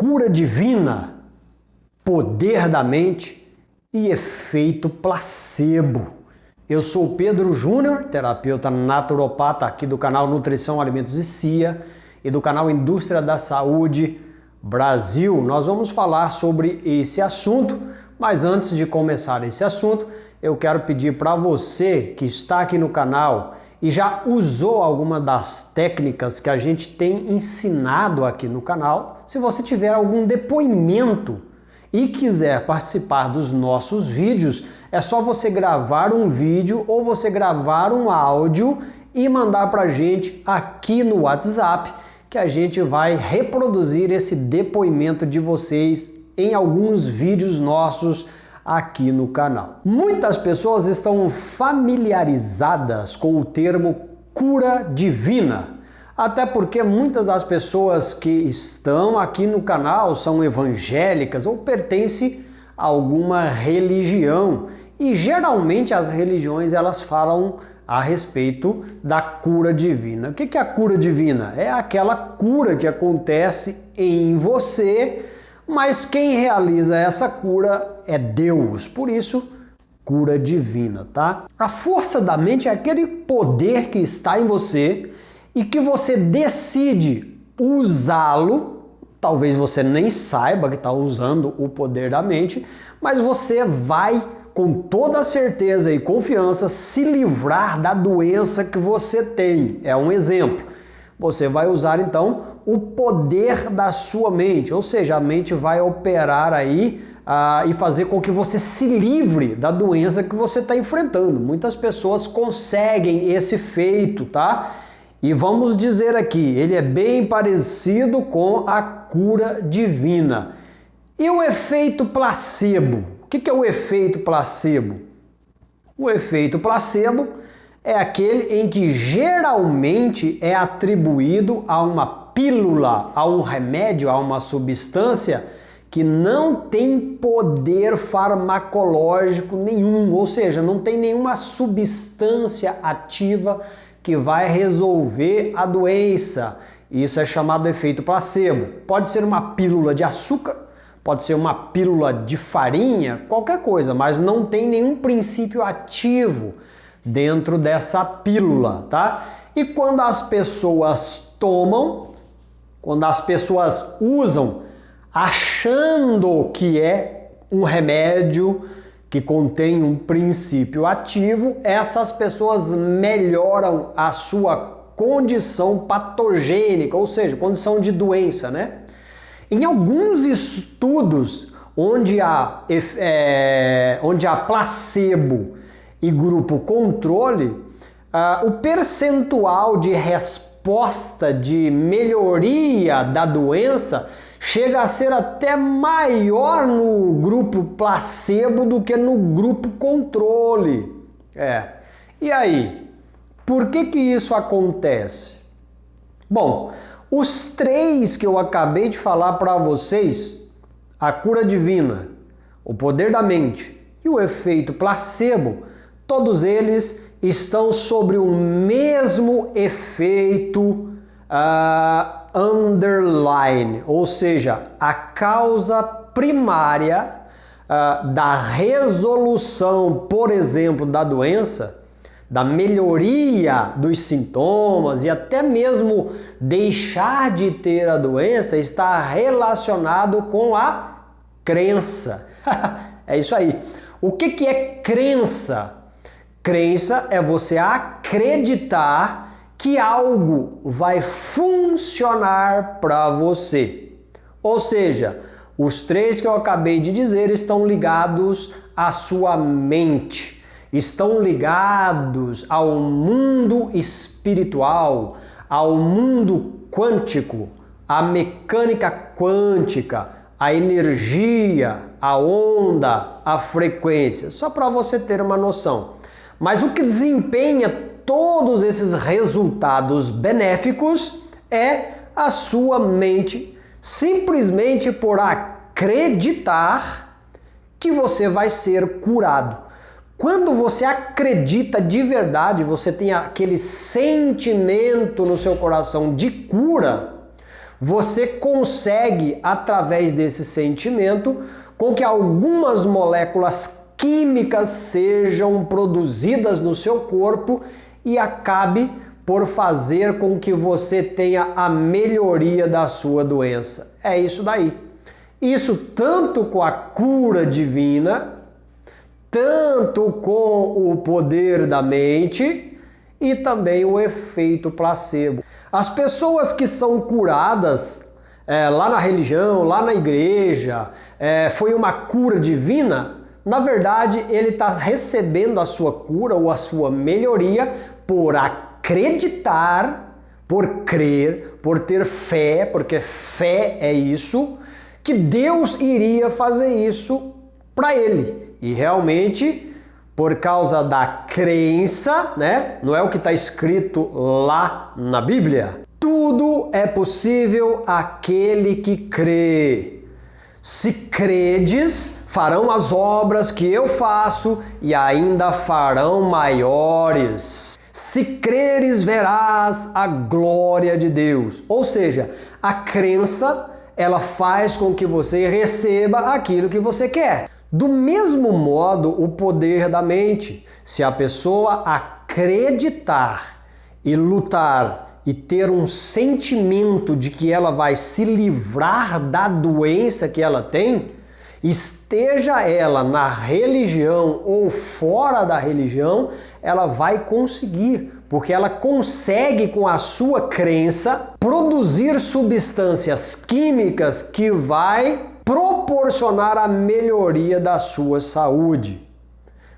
cura divina, poder da mente e efeito placebo. Eu sou o Pedro Júnior, terapeuta naturopata aqui do canal Nutrição, Alimentos e CIA e do canal Indústria da Saúde Brasil. Nós vamos falar sobre esse assunto, mas antes de começar esse assunto, eu quero pedir para você que está aqui no canal e já usou alguma das técnicas que a gente tem ensinado aqui no canal, se você tiver algum depoimento e quiser participar dos nossos vídeos, é só você gravar um vídeo ou você gravar um áudio e mandar para a gente aqui no WhatsApp, que a gente vai reproduzir esse depoimento de vocês em alguns vídeos nossos aqui no canal. Muitas pessoas estão familiarizadas com o termo cura divina, até porque muitas das pessoas que estão aqui no canal são evangélicas ou pertencem a alguma religião, e geralmente as religiões elas falam a respeito da cura divina. O que é a cura divina? É aquela cura que acontece em você, mas quem realiza essa cura é Deus, por isso, cura divina, tá? A força da mente é aquele poder que está em você e que você decide usá-lo. Talvez você nem saiba que está usando o poder da mente, mas você vai, com toda certeza e confiança, se livrar da doença que você tem. É um exemplo. Você vai usar, então, o poder da sua mente, ou seja, a mente vai operar aí e fazer com que você se livre da doença que você está enfrentando. Muitas pessoas conseguem esse feito, tá? E vamos dizer aqui, ele é bem parecido com a cura divina. E o efeito placebo? O que é o efeito placebo? O efeito placebo é aquele em que geralmente é atribuído a uma pílula, a um remédio, a uma substância que não tem poder farmacológico nenhum, ou seja, não tem nenhuma substância ativa que vai resolver a doença. Isso é chamado de efeito placebo. Pode ser uma pílula de açúcar, pode ser uma pílula de farinha, qualquer coisa, mas não tem nenhum princípio ativo dentro dessa pílula, tá? E quando as pessoas tomam, quando as pessoas usam, achando que é um remédio que contém um princípio ativo, essas pessoas melhoram a sua condição patogênica, ou seja, condição de doença, né? Em alguns estudos onde há placebo e grupo controle, o percentual de resposta de melhoria da doença chega a ser até maior no grupo placebo do que no grupo controle. E aí, por que isso acontece? Bom, os três que eu acabei de falar para vocês, a cura divina, o poder da mente e o efeito placebo, todos eles estão sobre o mesmo efeito underline, ou seja, a causa primária da resolução, por exemplo, da doença, da melhoria dos sintomas e até mesmo deixar de ter a doença está relacionado com a crença. É isso aí. O que é crença? Crença é você acreditar que algo vai funcionar para você. Ou seja, os três que eu acabei de dizer estão ligados à sua mente, estão ligados ao mundo espiritual, ao mundo quântico, à mecânica quântica, à energia, à onda, à frequência, só para você ter uma noção. Mas o que desempenha todos esses resultados benéficos é a sua mente, simplesmente por acreditar que você vai ser curado. Quando você acredita de verdade, você tem aquele sentimento no seu coração de cura, você consegue, através desse sentimento, com que algumas moléculas químicas sejam produzidas no seu corpo e acabe por fazer com que você tenha a melhoria da sua doença. É isso daí. Isso tanto com a cura divina, tanto com o poder da mente e também o efeito placebo. As pessoas que são curadas lá na religião, lá na igreja, foi uma cura divina, na verdade ele está recebendo a sua cura ou a sua melhoria por acreditar, por crer, por ter fé, porque fé é isso, que Deus iria fazer isso para ele. E realmente, por causa da crença, né? Não é o que está escrito lá na Bíblia. Tudo é possível àquele que crê. Se credes, farão as obras que eu faço e ainda farão maiores. Se creres, verás a glória de Deus. Ou seja, a crença, ela faz com que você receba aquilo que você quer. Do mesmo modo, o poder da mente. Se a pessoa acreditar e lutar e ter um sentimento de que ela vai se livrar da doença que ela tem, esteja ela na religião ou fora da religião, ela vai conseguir, porque ela consegue com a sua crença produzir substâncias químicas que vai proporcionar a melhoria da sua saúde.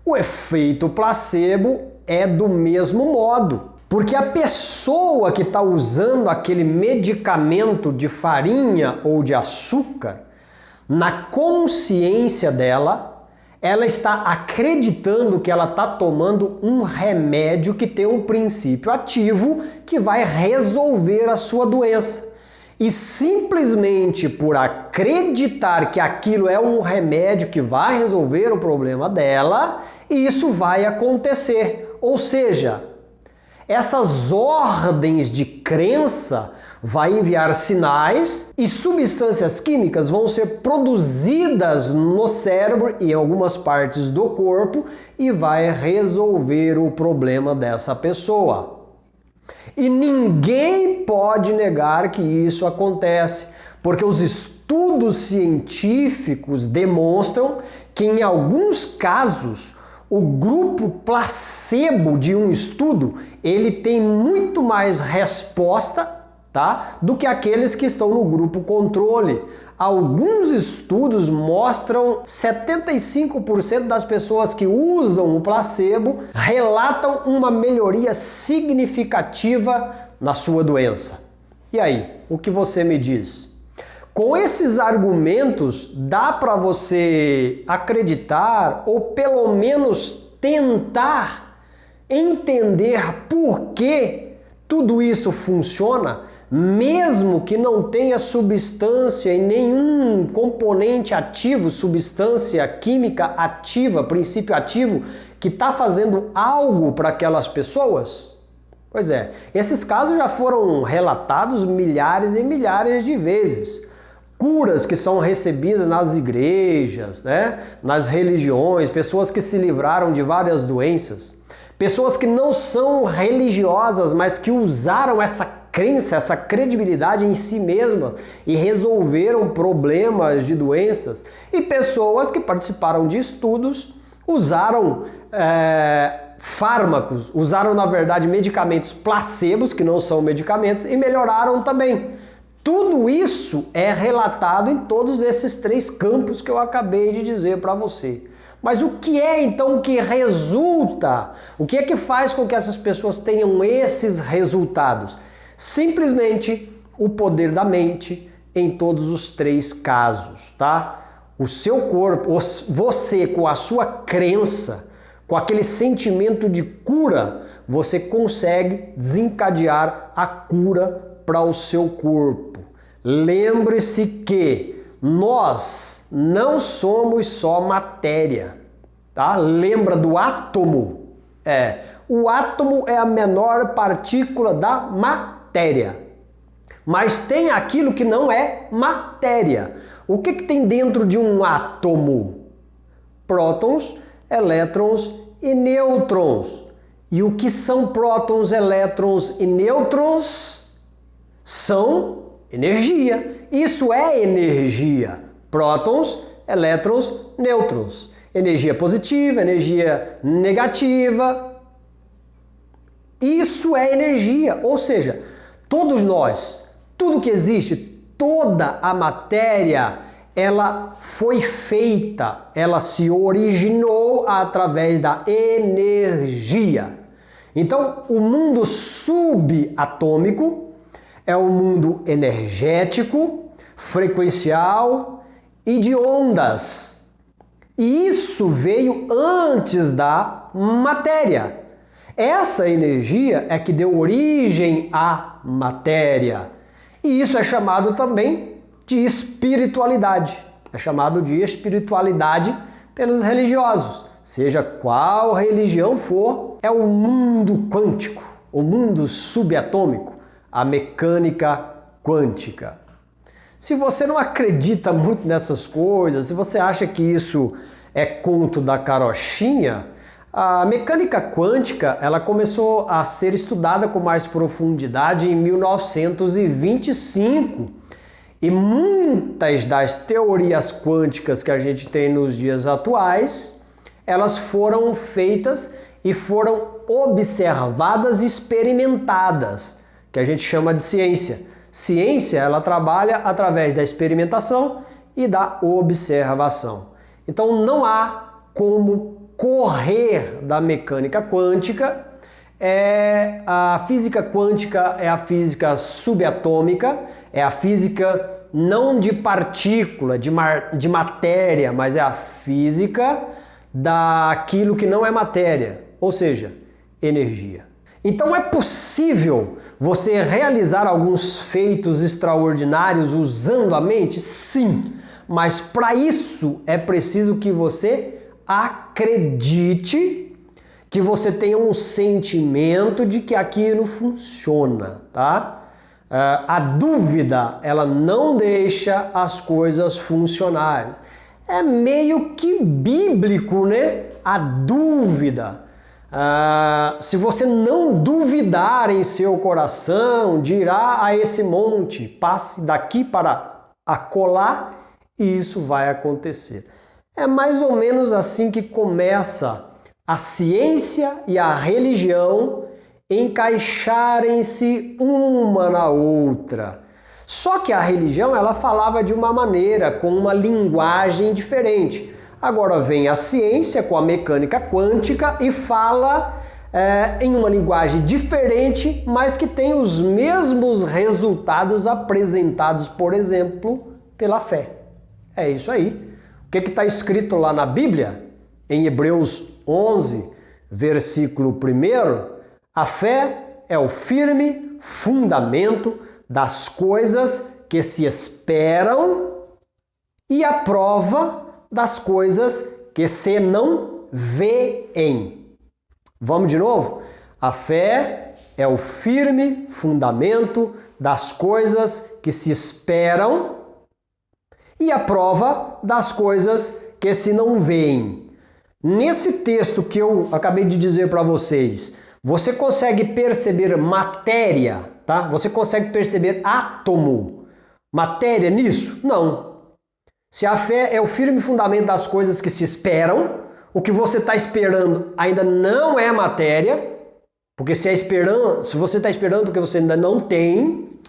O efeito placebo é do mesmo modo, porque a pessoa que está usando aquele medicamento de farinha ou de açúcar, na consciência dela, ela está acreditando que ela está tomando um remédio que tem um princípio ativo que vai resolver a sua doença. E simplesmente por acreditar que aquilo é um remédio que vai resolver o problema dela, isso vai acontecer. Ou seja, essas ordens de crença vai enviar sinais e substâncias químicas vão ser produzidas no cérebro e em algumas partes do corpo e vai resolver o problema dessa pessoa. E ninguém pode negar que isso acontece, porque os estudos científicos demonstram que em alguns casos o grupo placebo de um estudo, ele tem muito mais resposta, tá, do que aqueles que estão no grupo controle. Alguns estudos mostram 75% das pessoas que usam o placebo relatam uma melhoria significativa na sua doença. E aí, o que você me diz? Com esses argumentos, dá para você acreditar ou pelo menos tentar entender por que tudo isso funciona? Mesmo que não tenha substância e nenhum componente ativo, substância química ativa, princípio ativo, que está fazendo algo para aquelas pessoas? Pois é, esses casos já foram relatados milhares e milhares de vezes. Curas que são recebidas nas igrejas, né? Nas religiões, pessoas que se livraram de várias doenças. Pessoas que não são religiosas, mas que usaram essa crença, essa credibilidade em si mesmas e resolveram problemas de doenças. E pessoas que participaram de estudos, usaram fármacos, usaram na verdade medicamentos placebos, que não são medicamentos, e melhoraram também. Tudo isso é relatado em todos esses três campos que eu acabei de dizer para você. Mas o que é então que resulta? O que é que faz com que essas pessoas tenham esses resultados? Simplesmente o poder da mente em todos os três casos, tá? O seu corpo, você com a sua crença, com aquele sentimento de cura, você consegue desencadear a cura para o seu corpo. Lembre-se que nós não somos só matéria, tá? Lembra do átomo? O átomo é a menor partícula da matéria. Mas tem aquilo que não é matéria. O que tem dentro de um átomo? Prótons, elétrons e nêutrons. E o que são prótons, elétrons e nêutrons? São energia. Isso é energia. Prótons, elétrons, nêutrons. Energia positiva, energia negativa. Isso é energia. Ou seja, todos nós, tudo que existe, toda a matéria, ela foi feita, ela se originou através da energia. Então, o mundo subatômico é um mundo energético, frequencial e de ondas. E isso veio antes da matéria. Essa energia é que deu origem à matéria. E isso é chamado também de espiritualidade. É chamado de espiritualidade pelos religiosos. Seja qual religião for, é o mundo quântico, o mundo subatômico, a mecânica quântica. Se você não acredita muito nessas coisas, se você acha que isso é conto da carochinha, a mecânica quântica ela começou a ser estudada com mais profundidade em 1925. E muitas das teorias quânticas que a gente tem nos dias atuais, elas foram feitas e foram observadas e experimentadas, que a gente chama de ciência. Ciência, ela trabalha através da experimentação e da observação. Então não há como correr da mecânica quântica. A física quântica é a física subatômica, é a física não de partícula, de matéria, mas é a física daquilo que não é matéria, ou seja, energia. Então é possível você realizar alguns feitos extraordinários usando a mente? Sim, mas para isso é preciso que você acredite, que você tenha um sentimento de que aquilo funciona, tá? A dúvida, ela não deixa as coisas funcionarem. É meio que bíblico, né? A dúvida. Se você não duvidar em seu coração, dirá a esse monte, passe daqui para acolá, e isso vai acontecer. É mais ou menos assim que começa a ciência e a religião encaixarem-se uma na outra. Só que a religião ela falava de uma maneira, com uma linguagem diferente. Agora vem a ciência com a mecânica quântica e fala em uma linguagem diferente, mas que tem os mesmos resultados apresentados, por exemplo, pela fé. É isso aí. O que está escrito lá na Bíblia? Em Hebreus 11, versículo 1, a fé é o firme fundamento das coisas que se esperam e a prova das coisas que se não veem. Vamos de novo? A fé é o firme fundamento das coisas que se esperam e a prova das coisas que se não veem. Nesse texto que eu acabei de dizer para vocês, você consegue perceber matéria, tá? Você consegue perceber átomo, matéria nisso? Não. Se a fé é o firme fundamento das coisas que se esperam, o que você está esperando ainda não é matéria, porque se você está esperando porque você ainda não tem,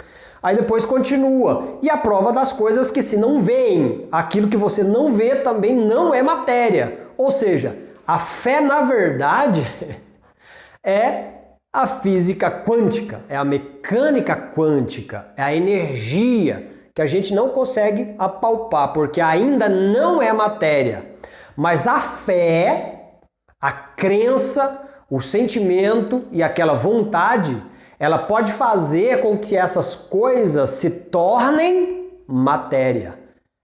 aí depois continua. E a prova das coisas que se não veem, aquilo que você não vê também não é matéria. Ou seja, a fé na verdade é a física quântica, é a mecânica quântica, é a energia que a gente não consegue apalpar, porque ainda não é matéria. Mas a fé, a crença, o sentimento e aquela vontade, ela pode fazer com que essas coisas se tornem matéria.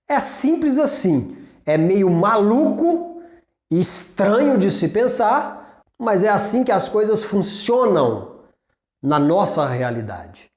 É simples assim. É meio maluco, estranho de se pensar, mas é assim que as coisas funcionam na nossa realidade.